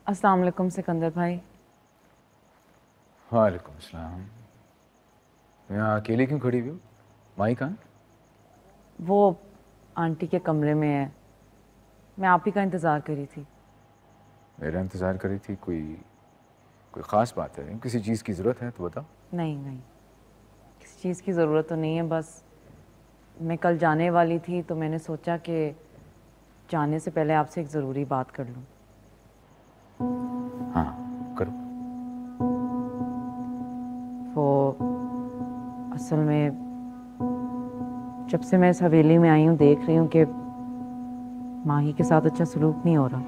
अस्सलाम वालेकुम सिकंदर भाई। वालेकुम अस्सलाम। यहाँ अकेले क्यों खड़ी हुई हो? माई कहाँ? वो आंटी के कमरे में है। मैं आप ही का इंतज़ार करी थी। मेरा इंतज़ार करी थी? कोई कोई ख़ास बात है? किसी चीज़ की ज़रूरत है तो बताओ। नहीं नहीं, किसी चीज़ की ज़रूरत तो नहीं है, बस मैं कल जाने वाली थी तो मैंने सोचा कि जाने से पहले आपसे एक ज़रूरी बात कर लूँ। हाँ करो। वो असल में जब से मैं इस हवेली में आई हूँ देख रही हूँ कि माही के साथ अच्छा सलूक नहीं हो रहा।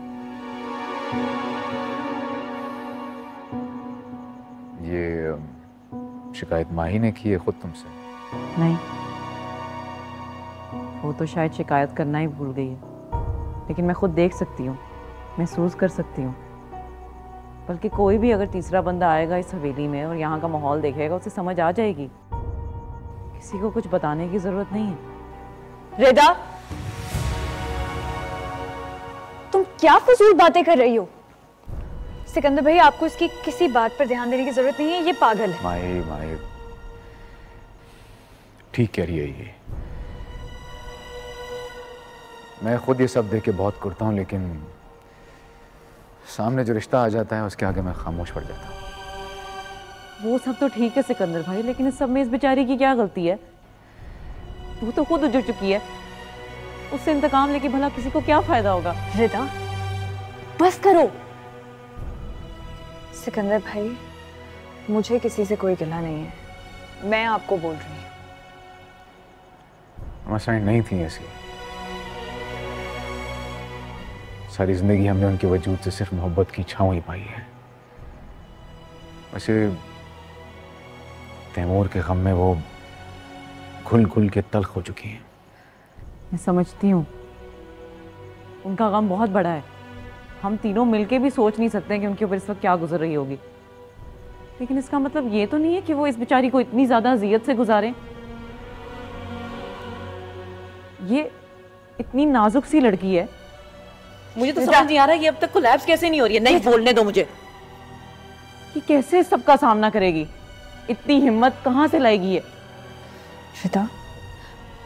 ये शिकायत माही ने की है खुद तुमसे? नहीं, वो तो शायद शिकायत करना ही भूल गई है, लेकिन मैं खुद देख सकती हूँ, महसूस कर सकती हूँ। बल्कि कोई भी अगर तीसरा बंदा आएगा इस हवेली में और यहाँ का माहौल देखेगा उसे समझ आ जाएगी। किसी को कुछ बताने की जरूरत नहीं है। रेदा, तुम क्या फजूल बातें कर रही हो? सिकंदर भाई, आपको इसकी किसी बात पर ध्यान देने की जरूरत नहीं है, ये पागल है। माही ठीक कह रही है ये। मैं खुद ये सब देख के बहुत कुड़ता हूँ, लेकिन सामने जो रिश्ता आ जाता है उसके आगे मैं खामोश पड़ जाता हूँ। वो सब तो ठीक है सिकंदर भाई, लेकिन इस सब में इस बेचारी की क्या गलती है? वो तो खुद उजड़ चुकी है। उससे इंतकाम लेके भला किसी को क्या फायदा होगा? रेदा, बस करो। सिकंदर भाई, मुझे किसी से कोई गिला नहीं है, मैं आपको बोल रही हूँ। मसाइल नहीं थी ऐसी। सारी जिंदगी हमने उनके वजूद से सिर्फ मोहब्बत की छांव ही पाई है। वैसे तैमूर के गम में वो घुल घुल के तल्ख हो चुकी हैं। मैं समझती हूँ, उनका गम बहुत बड़ा है। हम तीनों मिलके भी सोच नहीं सकते कि उनके ऊपर इस वक्त क्या गुजर रही होगी। लेकिन इसका मतलब ये तो नहीं है कि वो इस बेचारी को इतनी ज्यादा अजियत से गुजारें। ये इतनी नाजुक सी लड़की है, मुझे तो समझ नहीं आ रहा है ये अब तक कोलैप्स कैसे नहीं हो रही है। नहीं बोलने दो मुझे कि कैसे सबका सामना करेगी, इतनी हिम्मत कहाँ से लाएगी ये? श्वेता,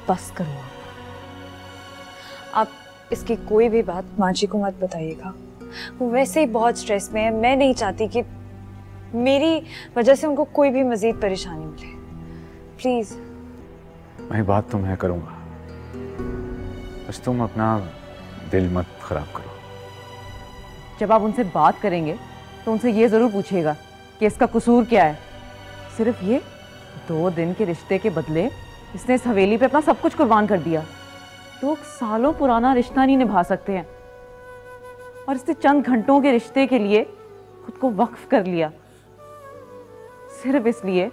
बस करो। आप इसकी कोई भी बात माँ जी को मत बताइएगा। वो वैसे ही बहुत स्ट्रेस में है। मैं नहीं चाहती कि मेरी वजह से उनको कोई भी मजीद परेशानी मिले। प्लीज। मैं बात तो मैं करूंगा, बस तुम अपना दिल मत खराब करो। जब आप उनसे बात करेंगे तो उनसे ये जरूर पूछिएगा कि इसका कसूर क्या है। सिर्फ ये 2 दिन के रिश्ते के बदले इसने इस हवेली पे अपना सब कुछ कुर्बान कर दिया। लोग सालों पुराना रिश्ता नहीं निभा सकते हैं और इसने चंद घंटों के रिश्ते के लिए खुद को वक्फ कर लिया, सिर्फ इसलिए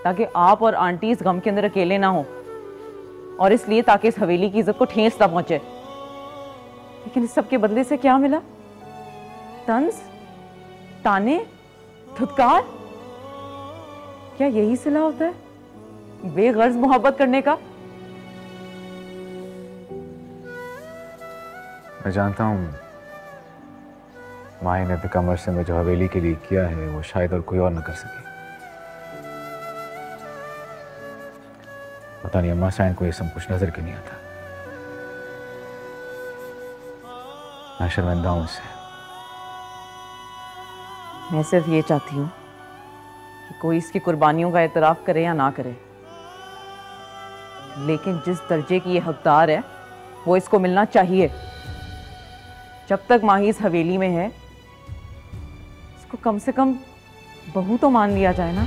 ताकि आप और आंटी इस गम के अंदर अकेले ना हो, और इसलिए ताकि इस हवेली की इज्जत को ठेस ना पहुंचे। लेकिन इस सब के बदले से क्या मिला? तंज, ताने, धुतकार। क्या यही सिला होता है बेगर्ज मोहब्बत करने का? मैं जानता हूँ माही ने कम अरसे में जो हवेली के लिए किया है वो शायद और कोई और न कर सके। पता नहीं अम्मा साइन को ये सब कुछ नजर क्यों नहीं आता। मैं शर्मिंदा हूं इससे। मैं सिर्फ ये चाहती हूँ कि कोई इसकी कुर्बानियों का एतराफ करे या ना करे, लेकिन जिस दर्जे की ये हकदार है वो इसको मिलना चाहिए। जब तक माही इस हवेली में है इसको कम से कम बहू तो मान लिया जाए ना।